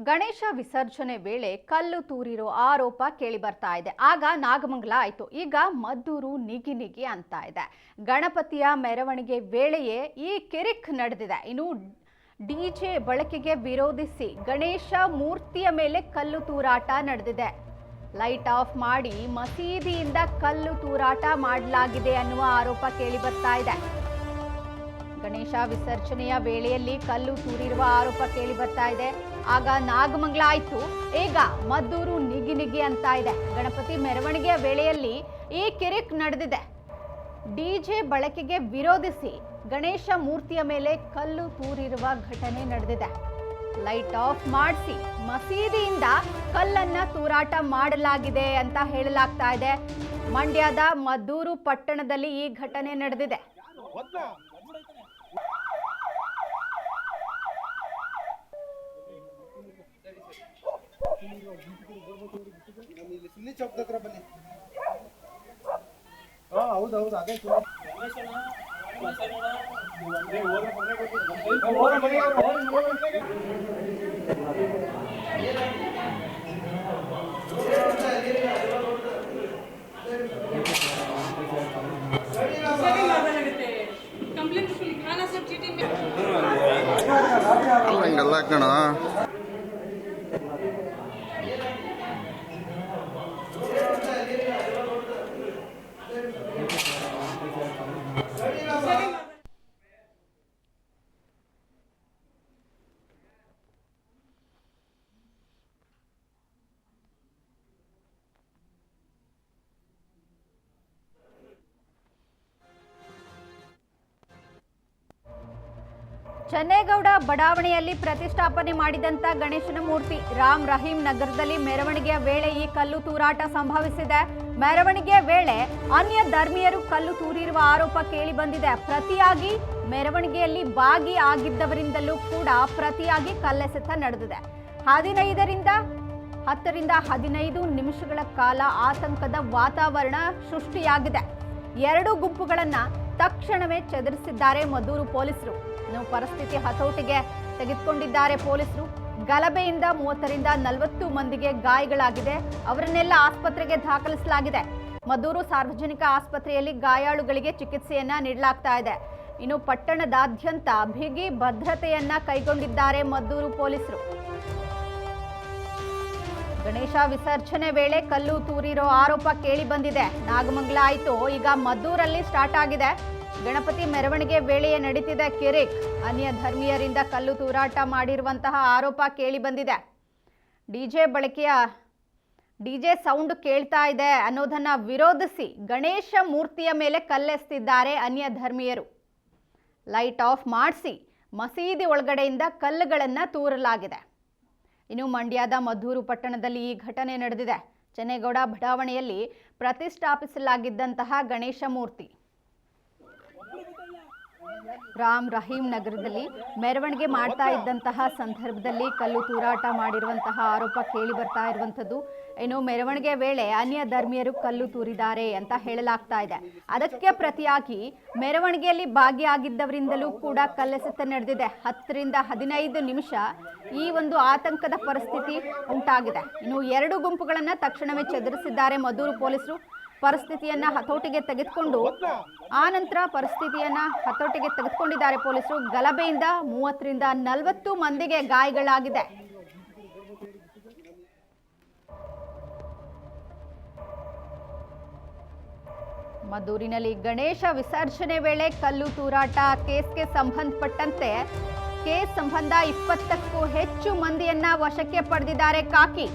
ಗಣೇಶ ವಿಸರ್ಜನೆ ವೇಳೆ ಕಲ್ಲು ತೂರಿರೋ ಆರೋಪ ಕೇಳಿ ಬರ್ತಾ ಇದೆ. ಆಗ ನಾಗಮಂಗಲ ಆಯ್ತು, ಈಗ ಮದ್ದೂರು ನಿಗಿ ನಿಗಿ ಅಂತ ಇದೆ. ಗಣಪತಿಯ ಮೆರವಣಿಗೆ ವೇಳೆಯೇ ಈ ಕಿರಿಕ್ ನಡೆದಿದೆ. ಇನ್ನು ಡಿಜೆ ಬಳಕೆಗೆ ವಿರೋಧಿಸಿ ಗಣೇಶ ಮೂರ್ತಿಯ ಮೇಲೆ ಕಲ್ಲು ತೂರಾಟ ನಡೆದಿದೆ. ಲೈಟ್ ಆಫ್ ಮಾಡಿ ಮಸೀದಿಯಿಂದ ಕಲ್ಲು ತೂರಾಟ ಮಾಡಲಾಗಿದೆ ಅನ್ನುವ ಆರೋಪ ಕೇಳಿ ಬರ್ತಾ ಇದೆ. ಗಣೇಶ ವಿಸರ್ಜನೆಯ ವೇಳೆಯಲ್ಲಿ ಕಲ್ಲು ತೂರಿರುವ ಆರೋಪ ಕೇಳಿ ಬರ್ತಾ ಇದೆ. ಆಗ ನಾಗಮಂಗಲ ಆಯ್ತು, ಈಗ ಮದ್ದೂರು ನಿಗಿ ನಿಗಿ ಅಂತ ಇದೆ. ಗಣಪತಿ ಮೆರವಣಿಗೆಯ ವೇಳೆಯಲ್ಲಿ ಈ ಕಿರಿಕ್ ನಡೆದಿದೆ. ಡಿಜೆ ಬಳಕೆಗೆ ವಿರೋಧಿಸಿ ಗಣೇಶ ಮೂರ್ತಿಯ ಮೇಲೆ ಕಲ್ಲು ತೂರಿರುವ ಘಟನೆ ನಡೆದಿದೆ. ಲೈಟ್ ಆಫ್ ಮಾಡಿಸಿ ಮಸೀದಿಯಿಂದ ಕಲ್ಲನ್ನ ತೂರಾಟ ಮಾಡಲಾಗಿದೆ ಅಂತ ಹೇಳಲಾಗ್ತಾ ಇದೆ. ಮಂಡ್ಯದ ಮದ್ದೂರು ಪಟ್ಟಣದಲ್ಲಿ ಈ ಘಟನೆ ನಡೆದಿದೆ. ಹೌದೌದು ಅದೇ ಹಂಗಲ್ಲ ಕಣ. ಚನ್ನೇಗೌಡ ಬಡಾವಣೆಯಲ್ಲಿ ಪ್ರತಿಷ್ಠಾಪನೆ ಮಾಡಿದಂತ ಗಣೇಶನ ಮೂರ್ತಿ ರಾಮ್ ರಹೀಂ ನಗರದಲ್ಲಿ ಮೆರವಣಿಗೆಯ ವೇಳೆ ಈ ಕಲ್ಲು ತೂರಾಟ ಸಂಭವಿಸಿದೆ. ಮೆರವಣಿಗೆಯ ವೇಳೆ ಅನ್ಯ ಧರ್ಮೀಯರು ಕಲ್ಲು ತೂರಿರುವ ಆರೋಪ ಕೇಳಿ ಬಂದಿದೆ. ಪ್ರತಿಯಾಗಿ ಮೆರವಣಿಗೆಯಲ್ಲಿ ಭಾಗಿಯಾಗಿದ್ದವರಿಂದಲೂ ಕೂಡ ಪ್ರತಿಯಾಗಿ ಕಲ್ಲೆಸೆತ ನಡೆದಿದೆ. 10ರಿಂದ 15 ಕಾಲ ಆತಂಕದ ವಾತಾವರಣ ಸೃಷ್ಟಿಯಾಗಿದೆ. ಎರಡು ಗುಂಪುಗಳನ್ನ ತಕ್ಷಣವೇ ಚದುರಿಸಿದ್ದಾರೆ ಮದ್ದೂರು ಪೊಲೀಸರು. ಪರಿಸ್ಥಿತಿ ಹತೋಟಿಗೆ ತೆಗೆದುಕೊಂಡಿದ್ದಾರೆ ಪೊಲೀಸರು. ಗಲಭೆಯಿಂದ 30ರಿಂದ 40 ಮಂದಿಗೆ ಗಾಯಗಳಾಗಿದೆ. ಅವರನ್ನೆಲ್ಲ ಆಸ್ಪತ್ರೆಗೆ ದಾಖಲಿಸಲಾಗಿದೆ. ಮದ್ದೂರು ಸಾರ್ವಜನಿಕ ಆಸ್ಪತ್ರೆಯಲ್ಲಿ ಗಾಯಾಳುಗಳಿಗೆ ಚಿಕಿತ್ಸೆಯನ್ನ ನೀಡಲಾಗ್ತಾ ಇದೆ. ಇನ್ನು ಪಟ್ಟಣದಾದ್ಯಂತ ಬಿಗಿ ಭದ್ರತೆಯನ್ನ ಕೈಗೊಂಡಿದ್ದಾರೆ ಮದ್ದೂರು ಪೊಲೀಸರು. ಗಣೇಶ ವಿಸರ್ಜನೆ ವೇಳೆ ಕಲ್ಲು ತೂರಿರೋ ಆರೋಪ ಕೇಳಿ ಬಂದಿದೆ. ನಾಗಮಂಗಲ ಆಯ್ತು, ಈಗ ಮದ್ದೂರಲ್ಲಿ ಸ್ಟಾರ್ಟ್ ಆಗಿದೆ. ಗಣಪತಿ ಮೆರವಣಿಗೆ ವೇಳೆಯೇ ನಡೀತಿದೆ ಕಿರಿಕ್. ಅನ್ಯ ಧರ್ಮೀಯರಿಂದ ಕಲ್ಲು ತೂರಾಟ ಮಾಡಿರುವಂತಹ ಆರೋಪ ಕೇಳಿ ಬಂದಿದೆ. ಡಿಜೆ ಸೌಂಡ್ ಕೇಳ್ತಾ ಇದೆ ಅನ್ನೋದನ್ನ ವಿರೋಧಿಸಿ ಗಣೇಶ ಮೂರ್ತಿಯ ಮೇಲೆ ಕಲ್ಲೆಸ್ತಿದ್ದಾರೆ ಅನ್ಯ ಧರ್ಮೀಯರು. ಲೈಟ್ ಆಫ್ ಮಾಡಿಸಿ ಮಸೀದಿ ಒಳಗಡೆಯಿಂದ ಕಲ್ಲುಗಳನ್ನು ತೂರಲಾಗಿದೆ. ಇನ್ನು ಮಂಡ್ಯದ ಮದ್ದೂರು ಪಟ್ಟಣದಲ್ಲಿ ಈ ಘಟನೆ ನಡೆದಿದೆ. ಚನ್ನೇಗೌಡ ಬಡಾವಣೆಯಲ್ಲಿ ಪ್ರತಿಷ್ಠಾಪಿಸಲಾಗಿದ್ದಂತಹ ಗಣೇಶ ಮೂರ್ತಿ ರಾಮ್ ರಹೀಂ ನಗರದಲ್ಲಿ ಮೆರವಣಿಗೆ ಮಾಡ್ತಾ ಇದ್ದಂತಹ ಸಂದರ್ಭದಲ್ಲಿ ಕಲ್ಲು ತೂರಾಟ ಮಾಡಿರುವಂತಹ ಆರೋಪ ಕೇಳಿ ಬರ್ತಾ ಇರುವಂಥದ್ದು. ಇನ್ನು ಮೆರವಣಿಗೆ ವೇಳೆ ಅನ್ಯ ಧರ್ಮೀಯರು ಕಲ್ಲು ತೂರಿದ್ದಾರೆ ಅಂತ ಹೇಳಲಾಗ್ತಾ ಇದೆ. ಅದಕ್ಕೆ ಪ್ರತಿಯಾಗಿ ಮೆರವಣಿಗೆಯಲ್ಲಿ ಭಾಗಿಯಾಗಿದ್ದವರಿಂದಲೂ ಕೂಡ ಕಲ್ಲೆಸೆತ ನಡೆದಿದೆ. 10ರಿಂದ 15 ನಿಮಿಷ ಈ ಒಂದು ಆತಂಕದ ಪರಿಸ್ಥಿತಿ ಉಂಟಾಗಿದೆ. ಇನ್ನು ಎರಡು ಗುಂಪುಗಳನ್ನ ತಕ್ಷಣವೇ ಚದುರಿಸಿದ್ದಾರೆ ಮದ್ದೂರು ಪೊಲೀಸರು. ಪರಿಸ್ಥಿತಿಯನ್ನ ಹತೋಟಿಗೆ ತೆಗೆದುಕೊಂಡು ತೆಗೆದುಕೊಂಡಿದ್ದಾರೆ ಪೊಲೀಸರು. ಗಲಭೆಯಿಂದ 30ರಿಂದ 40 ಮಂದಿಗೆ ಗಾಯಗಳಾಗಿದೆ. ಮದ್ದೂರಿನಲ್ಲಿ ಗಣೇಶ ವಿಸರ್ಜನೆ ವೇಳೆ ಕಲ್ಲು ತೂರಾಟ ಕೇಸ್ಗೆ ಸಂಬಂಧಪಟ್ಟಂತೆ ಕೇಸ್ ಸಂಬಂಧ 20ಕ್ಕೂ ಹೆಚ್ಚು ಮಂದಿಯನ್ನ ವಶಕ್ಕೆ ಪಡೆದಿದ್ದಾರೆ ಖಾಕಿ.